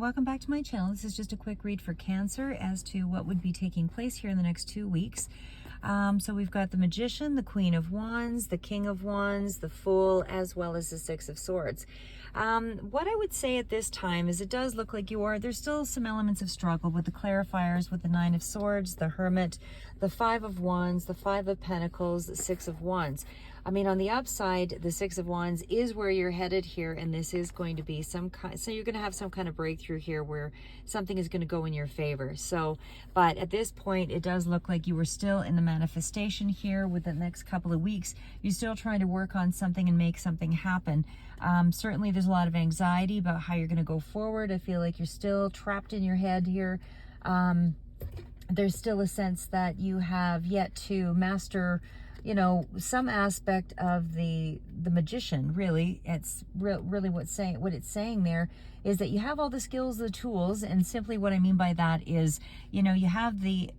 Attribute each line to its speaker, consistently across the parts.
Speaker 1: Welcome back to my channel. This is just a quick read for Cancer as to what would be taking place here in the next 2 weeks. So we've got the Magician, the Queen of Wands, the King of Wands, the Fool, as well as the Six of Swords. What I would say at this time is it does look like there's still some elements of struggle with the clarifiers, with the Nine of Swords, the Hermit, the Five of Wands, the Five of Pentacles, the Six of Wands. I mean, on the upside, the Six of Wands is where you're headed here, and this is going to be so you're going to have some kind of breakthrough here where something is going to go in your favor. So, but at this point, it does look like you were still in the manifestation here with the next couple of weeks. You're still trying to work on something and make something happen. Certainly, there's a lot of anxiety about how you're going to go forward. I feel like you're still trapped in your head here. There's still a sense that you have yet to master, you know, some aspect of the Magician. Really, it's really what it's saying there is that you have all the skills, the tools, and simply what I mean by that is, you know, you have the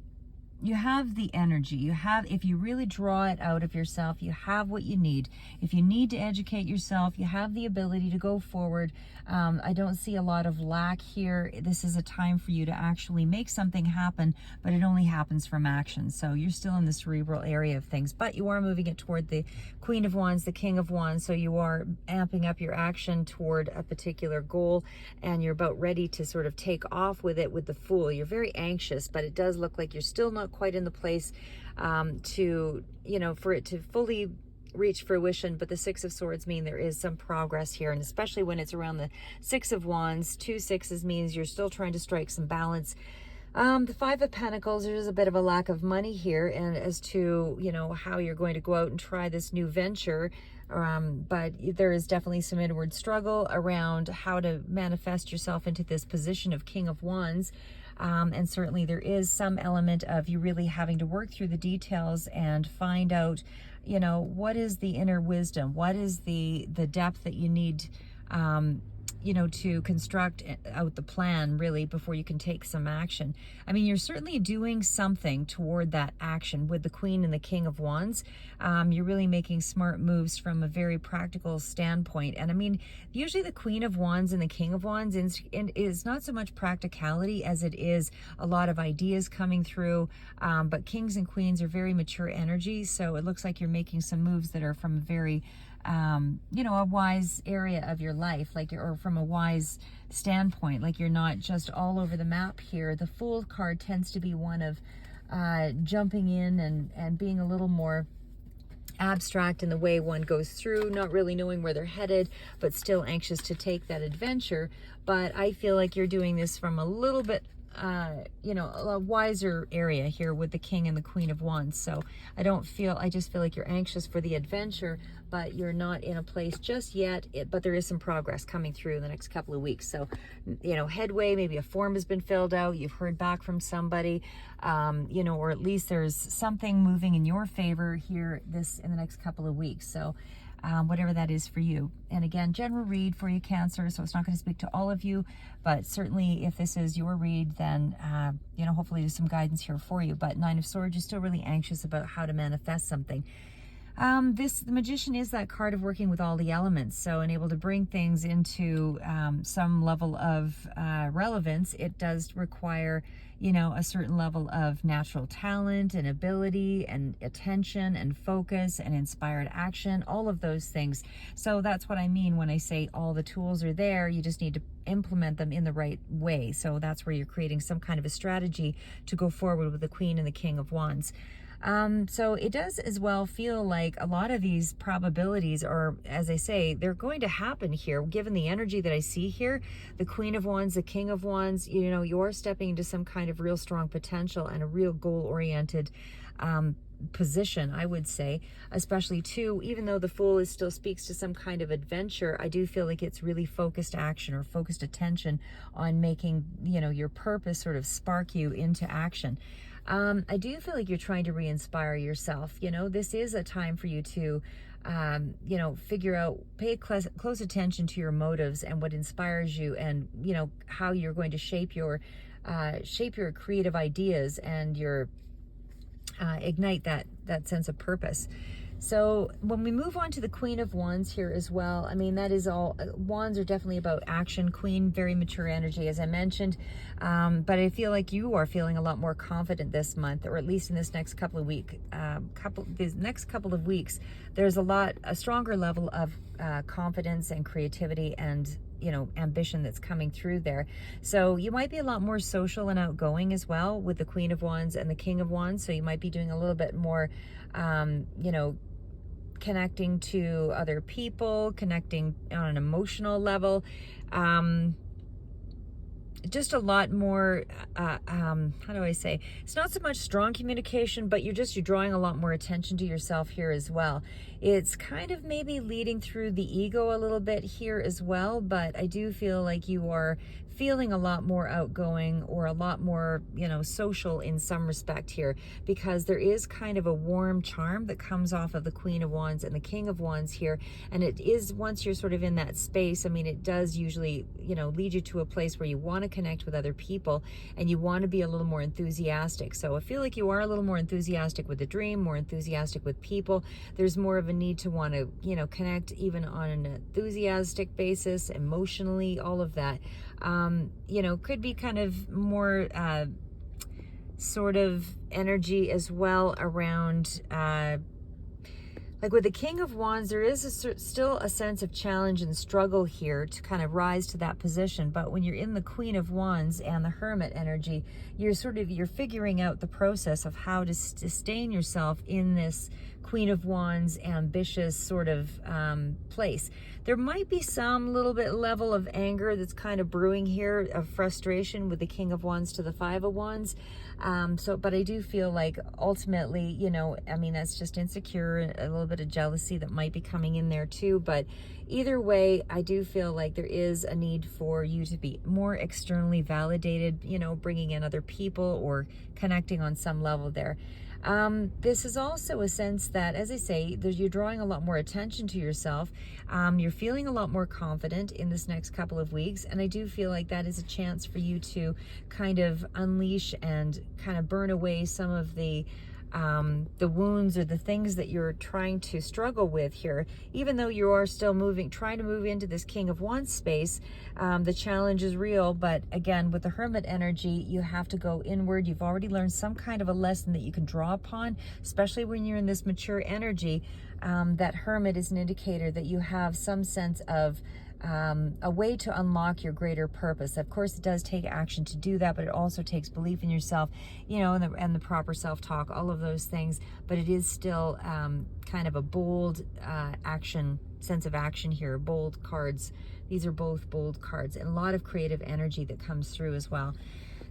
Speaker 1: energy, if you really draw it out of yourself, you have what you need. If you need to educate yourself, you have the ability to go forward. I don't see a lot of lack here. This is a time for you to actually make something happen, but it only happens from action. So you're still in the cerebral area of things, but you are moving it toward the Queen of Wands, the King of Wands. So you are amping up your action toward a particular goal, and you're about ready to sort of take off with it with the Fool. You're very anxious, but it does look like you're still not quite in the place to, you know, for it to fully reach fruition. But the Six of Swords mean there is some progress here, and especially when it's around the Six of Wands, 2 sixes means you're still trying to strike some balance. The Five of Pentacles, there's a bit of a lack of money here, and as to, you know, how you're going to go out and try this new venture. But there is definitely some inward struggle around how to manifest yourself into this position of King of Wands. And certainly there is some element of you really having to work through the details and find out, you know, what is the inner wisdom? What is the depth that you need, you know, to construct out the plan really before you can take some action. I mean, you're certainly doing something toward that action with the Queen and the King of Wands. You're really making smart moves from a very practical standpoint. And I mean, usually the Queen of Wands and the King of Wands is not so much practicality as it is a lot of ideas coming through. But Kings and Queens are very mature energy. So it looks like you're making some moves that are from a very you know, a wise area of your life, like, or from a wise standpoint, like you're not just all over the map here. The Fool card tends to be one of jumping in and being a little more abstract in the way one goes through, not really knowing where they're headed, but still anxious to take that adventure. But I feel like you're doing this from a little bit you know, a wiser area here with the King and the Queen of Wands. So I just feel like you're anxious for the adventure, but you're not in a place just yet. But there is some progress coming through in the next couple of weeks. So, you know, headway, maybe a form has been filled out, you've heard back from somebody, you know, or at least there's something moving in your favor here in the next couple of weeks. So whatever that is for you. And again, general read for you, Cancer, so it's not going to speak to all of you, but certainly if this is your read, then you know, hopefully there's some guidance here for you. But Nine of Swords, you're still really anxious about how to manifest something. The Magician is that card of working with all the elements, so and able to bring things into some level of relevance. It does require, you know, a certain level of natural talent and ability and attention and focus and inspired action, all of those things. So that's what I mean when I say all the tools are there. You just need to implement them in the right way. So that's where you're creating some kind of a strategy to go forward with the Queen and the King of Wands. So it does as well feel like a lot of these probabilities are, as I say, they're going to happen here, given the energy that I see here. The Queen of Wands, the King of Wands, you know, you're stepping into some kind of real strong potential and a real goal-oriented position, I would say, especially too, even though the Fool still speaks to some kind of adventure, I do feel like it's really focused action or focused attention on making, you know, your purpose sort of spark you into action. I do feel like you're trying to re-inspire yourself. You know, this is a time for you to, you know, figure out, pay close attention to your motives and what inspires you, and, you know, how you're going to shape your creative ideas and your ignite that sense of purpose. So when we move on to the Queen of Wands here as well, I mean, that is all, Wands are definitely about action. Queen, very mature energy, as I mentioned. But I feel like you are feeling a lot more confident this month, or at least in this next couple of next couple of weeks. There's a stronger level of confidence and creativity and ambition that's coming through there. So you might be a lot more social and outgoing as well with the Queen of Wands and the King of Wands. So you might be doing a little bit more, connecting to other people, connecting on an emotional level, just a lot more, how do I say, it's not so much strong communication, but you're drawing a lot more attention to yourself here as well. It's kind of maybe leading through the ego a little bit here as well, but I do feel like you are feeling a lot more outgoing, or a lot more, social in some respect here, because there is kind of a warm charm that comes off of the Queen of Wands and the King of Wands here. And it is, once you're sort of in that space, I mean, it does usually, lead you to a place where you want to connect with other people and you want to be a little more enthusiastic. So I feel like you are a little more enthusiastic with the dream, more enthusiastic with people. There's more of a need to want to, connect even on an enthusiastic basis, emotionally, all of that. Could be kind of more sort of energy as well around, like with the King of Wands, there is still a sense of challenge and struggle here to kind of rise to that position. But when you're in the Queen of Wands and the Hermit energy, you're figuring out the process of how to sustain yourself in this Queen of Wands ambitious sort of place. There might be some little bit level of anger that's kind of brewing here, of frustration with the King of Wands to the Five of Wands. But I do feel like ultimately, I mean, that's just insecure, a little bit of jealousy that might be coming in there too. But either way, I do feel like there is a need for you to be more externally validated, bringing in other people or connecting on some level there. This is also a sense that, as I say, you're drawing a lot more attention to yourself. You're feeling a lot more confident in this next couple of weeks. And I do feel like that is a chance for you to kind of unleash and kind of burn away some of the wounds or the things that you're trying to struggle with here. Even though you are still trying to move into this King of Wands space, the challenge is real. But again, with the Hermit energy, you have to go inward. You've already learned some kind of a lesson that you can draw upon, especially when you're in this mature energy. That Hermit is an indicator that you have some sense of a way to unlock your greater purpose. Of course, it does take action to do that, but it also takes belief in yourself, and the proper self-talk, all of those things. But it is still kind of a bold sense of action here. Bold cards. These are both bold cards, and a lot of creative energy that comes through as well.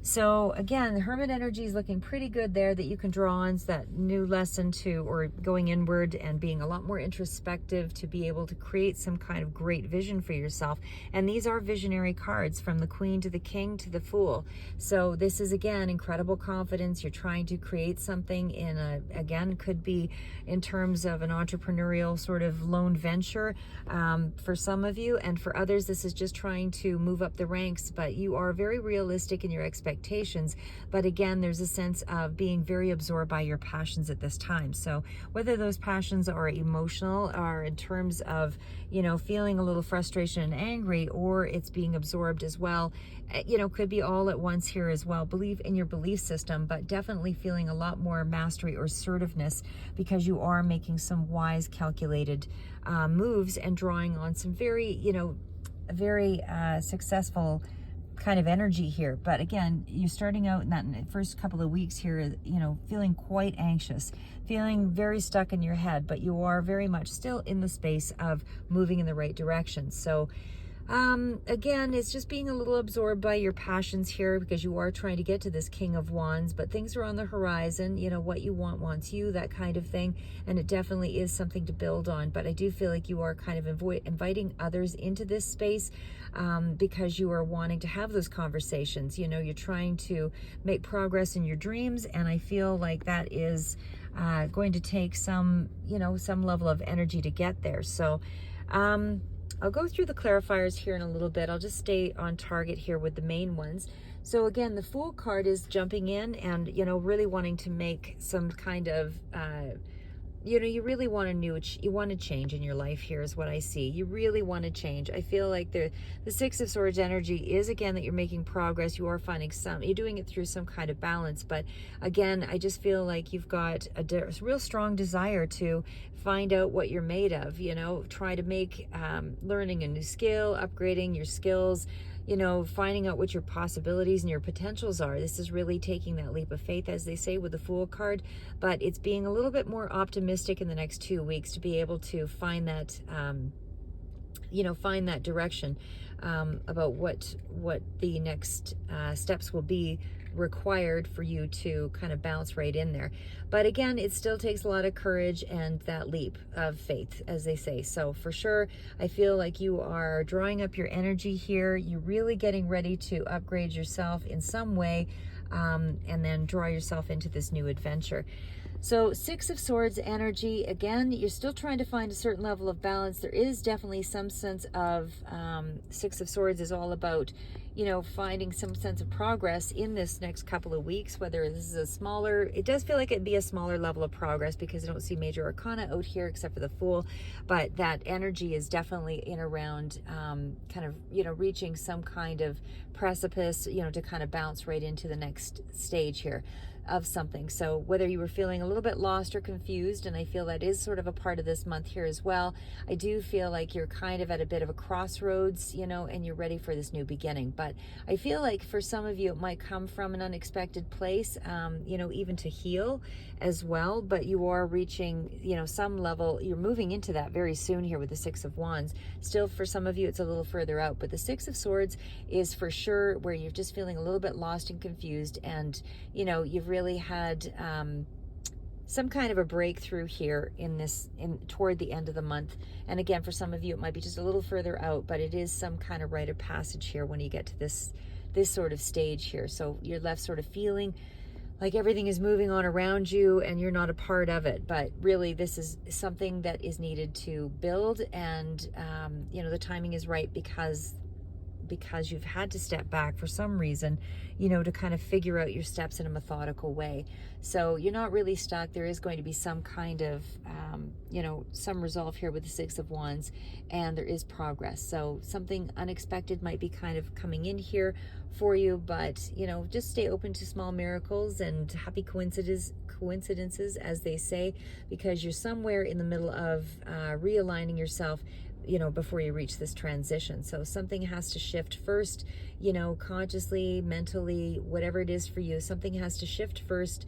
Speaker 1: So again, the Hermit energy is looking pretty good there, that you can draw on that new lesson or going inward and being a lot more introspective to be able to create some kind of great vision for yourself. And these are visionary cards, from the Queen to the King to the Fool. So this is, again, incredible confidence. You're trying to create something again, could be in terms of an entrepreneurial sort of lone venture for some of you, and for others, this is just trying to move up the ranks. But you are very realistic in your expectations. But again, there's a sense of being very absorbed by your passions at this time. So whether those passions are emotional, or in terms of, feeling a little frustration and angry, or it's being absorbed as well, could be all at once here as well. Believe in your belief system, but definitely feeling a lot more mastery or assertiveness, because you are making some wise, calculated moves and drawing on some very, very successful kind of energy here. But again, you're starting out in that first couple of weeks here, feeling quite anxious, feeling very stuck in your head, but you are very much still in the space of moving in the right direction. So again, it's just being a little absorbed by your passions here, because you are trying to get to this King of Wands, but things are on the horizon. What you want wants you, that kind of thing. And it definitely is something to build on. But I do feel like you are kind of inviting others into this space, because you are wanting to have those conversations. You're trying to make progress in your dreams. And I feel like that is going to take some level of energy to get there. So, I'll go through the clarifiers here in a little bit. I'll just stay on target here with the main ones. So again, the Fool card is jumping in and, really wanting to make some kind of you really want you want to change in your life here is what I see. You really want to change. I feel like the Six of Swords energy is, again, that you're making progress. You are finding you're doing it through some kind of balance. But again, I just feel like you've got a real strong desire to find out what you're made of, try to make learning a new skill, upgrading your skills, finding out what your possibilities and your potentials are. This is really taking that leap of faith, as they say, with the Fool card, but it's being a little bit more optimistic in the next 2 weeks to be able to find that, find that direction about what the next steps will be required for you to kind of bounce right in there. But again, it still takes a lot of courage and that leap of faith, as they say. So for sure, I feel like you are drawing up your energy here. You're really getting ready to upgrade yourself in some way, and then draw yourself into this new adventure. So Six of Swords energy, again, you're still trying to find a certain level of balance. There is definitely some sense of Six of Swords is all about, finding some sense of progress in this next couple of weeks, whether this is it does feel like it'd be a smaller level of progress because I don't see major arcana out here except for the Fool, but that energy is definitely in around kind of, reaching some kind of precipice, to kind of bounce right into the next stage here of something. So whether you were feeling a little bit lost or confused, and I feel that is sort of a part of this month here as well, I do feel like you're kind of at a bit of a crossroads, and you're ready for this new beginning. But I feel like for some of you, it might come from an unexpected place, even to heal as well, but you are reaching, some level, you're moving into that very soon here with the Six of Wands. Still, for some of you, it's a little further out, but the Six of Swords is for sure where you're just feeling a little bit lost and confused, and, you've really had some kind of a breakthrough here toward the end of the month. And again, for some of you, it might be just a little further out, but it is some kind of rite of passage here when you get to this sort of stage here. So you're left sort of feeling like everything is moving on around you and you're not a part of it, but really this is something that is needed to build, and the timing is right because you've had to step back for some reason, to kind of figure out your steps in a methodical way. So you're not really stuck. There is going to be some kind of, some resolve here with the Six of Wands, and there is progress. So something unexpected might be kind of coming in here for you, but, just stay open to small miracles and happy coincidences, as they say, because you're somewhere in the middle of realigning yourself before you reach this transition. So something has to shift first, consciously, mentally, whatever it is for you, something has to shift first,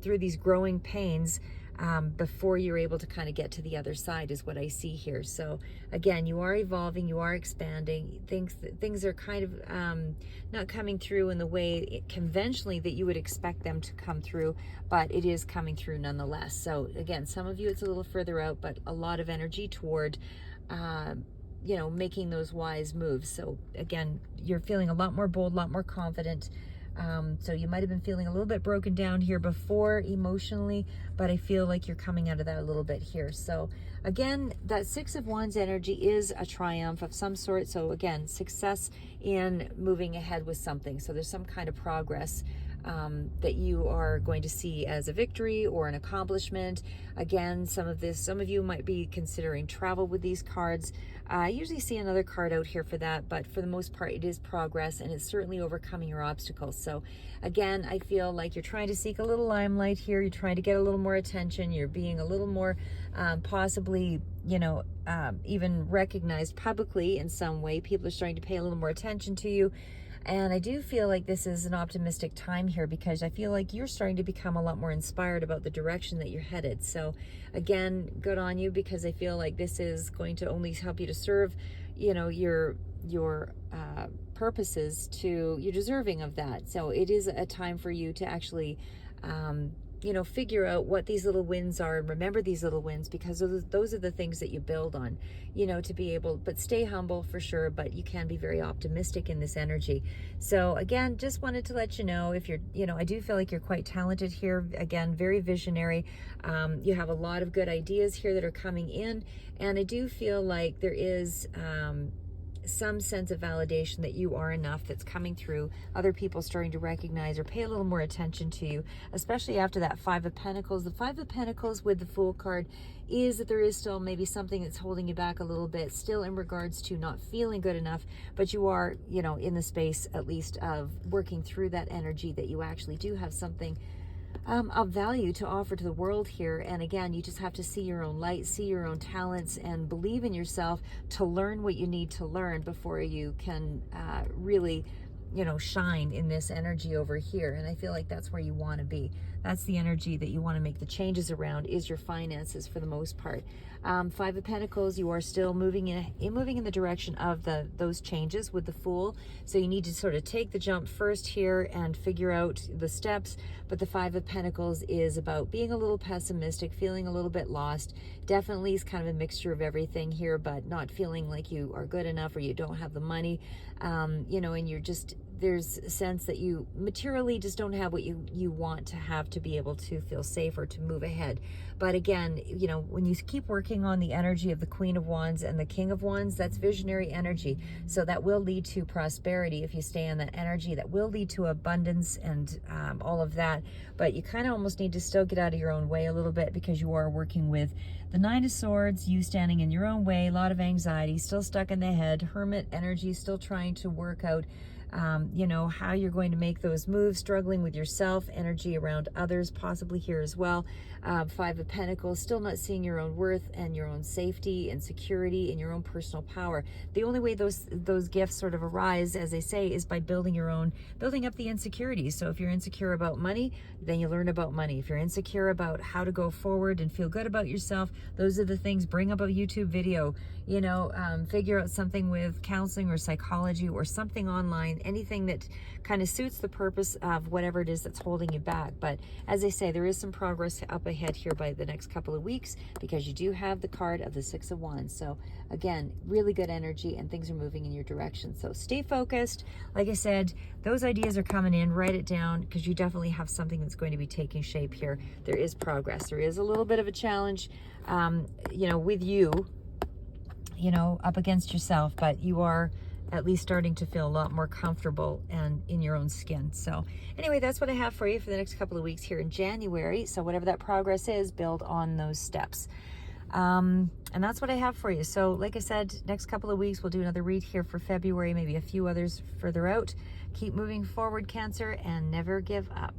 Speaker 1: through these growing pains, before you're able to kind of get to the other side, is what I see here. So again, you are evolving, you are expanding. Things are kind of not coming through in the way conventionally that you would expect them to come through, but it is coming through nonetheless. So again, some of you it's a little further out, but a lot of energy toward making those wise moves. So again, you're feeling a lot more bold, a lot more confident. So you might have been feeling a little bit broken down here before emotionally, but I feel like you're coming out of that a little bit here. So again, that Six of Wands energy is a triumph of some sort. So again, success in moving ahead with something. So there's some kind of progress that you are going to see as a victory or an accomplishment. Again, some of you might be considering travel with these cards. I usually see another card out here for that, but for the most part, it is progress, and it's certainly overcoming your obstacles. So again, I feel like you're trying to seek a little limelight here. You're trying to get a little more attention. You're being a little more possibly, even recognized publicly in some way. People are starting to pay a little more attention to you. And I do feel like this is an optimistic time here, because I feel like you're starting to become a lot more inspired about the direction that you're headed. So again, good on you, because I feel like this is going to only help you to serve, your purposes. You're deserving of that. So it is a time for you to actually, figure out what these little wins are, and remember these little wins, because those are the things that you build on, to be able, but stay humble for sure, but you can be very optimistic in this energy. So again, just wanted to let you know, if you're, I do feel like you're quite talented here. Again, very visionary. You have a lot of good ideas here that are coming in, and I do feel like there is, some sense of validation that you are enough that's coming through, other people starting to recognize or pay a little more attention to you, especially after that Five of Pentacles. The Five of Pentacles with the Fool card is that there is still maybe something that's holding you back a little bit, still in regards to not feeling good enough, but you are, you know, in the space at least of working through that energy that you actually do have something of value to offer to the world here. And again, you just have to see your own light, see your own talents, and believe in yourself to learn what you need to learn before you can really, you know, shine in this energy over here. And I feel like that's where you want to be. That's the energy that you want to make the changes around, is your finances for the most part. Five of Pentacles, you are still moving in the direction of those changes with the Fool. So you need to sort of take the jump first here and figure out the steps. But the Five of Pentacles is about being a little pessimistic, feeling a little bit lost. Definitely is kind of a mixture of everything here, but not feeling like you are good enough or you don't have the money, you know, and you're just, there's a sense that you materially just don't have what you want to have to be able to feel safe or to move ahead. But again, you know, when you keep working on the energy of the Queen of Wands and the King of Wands, that's visionary energy. So that will lead to prosperity if you stay in that energy. That will lead to abundance and all of that. But you kind of almost need to still get out of your own way a little bit, because you are working with the Nine of Swords, you standing in your own way, a lot of anxiety, still stuck in the head, Hermit energy, still trying to work out you know, how you're going to make those moves, struggling with yourself, energy around others, possibly here as well. Five of Pentacles, still not seeing your own worth and your own safety and security and your own personal power. The only way those gifts sort of arise, as they say, is by building up the insecurities. So if you're insecure about money, then you learn about money. If you're insecure about how to go forward and feel good about yourself, those are the things. Bring up a YouTube video, you know, figure out something with counseling or psychology or something online, anything that kind of suits the purpose of whatever it is that's holding you back. But as I say, there is some progress up ahead here by the next couple of weeks, because you do have the card of the Six of Wands. So again, really good energy and things are moving in your direction. So stay focused. Like I said, those ideas are coming in. Write it down, because you definitely have something that's going to be taking shape here. There is progress. There is a little bit of a challenge, you know, with you know, up against yourself, but you are at least starting to feel a lot more comfortable and in your own skin. So anyway, that's what I have for you for the next couple of weeks here in January. So whatever that progress is, build on those steps. And that's what I have for you. So like I said, next couple of weeks, we'll do another read here for February, maybe a few others further out. Keep moving forward, Cancer, and never give up.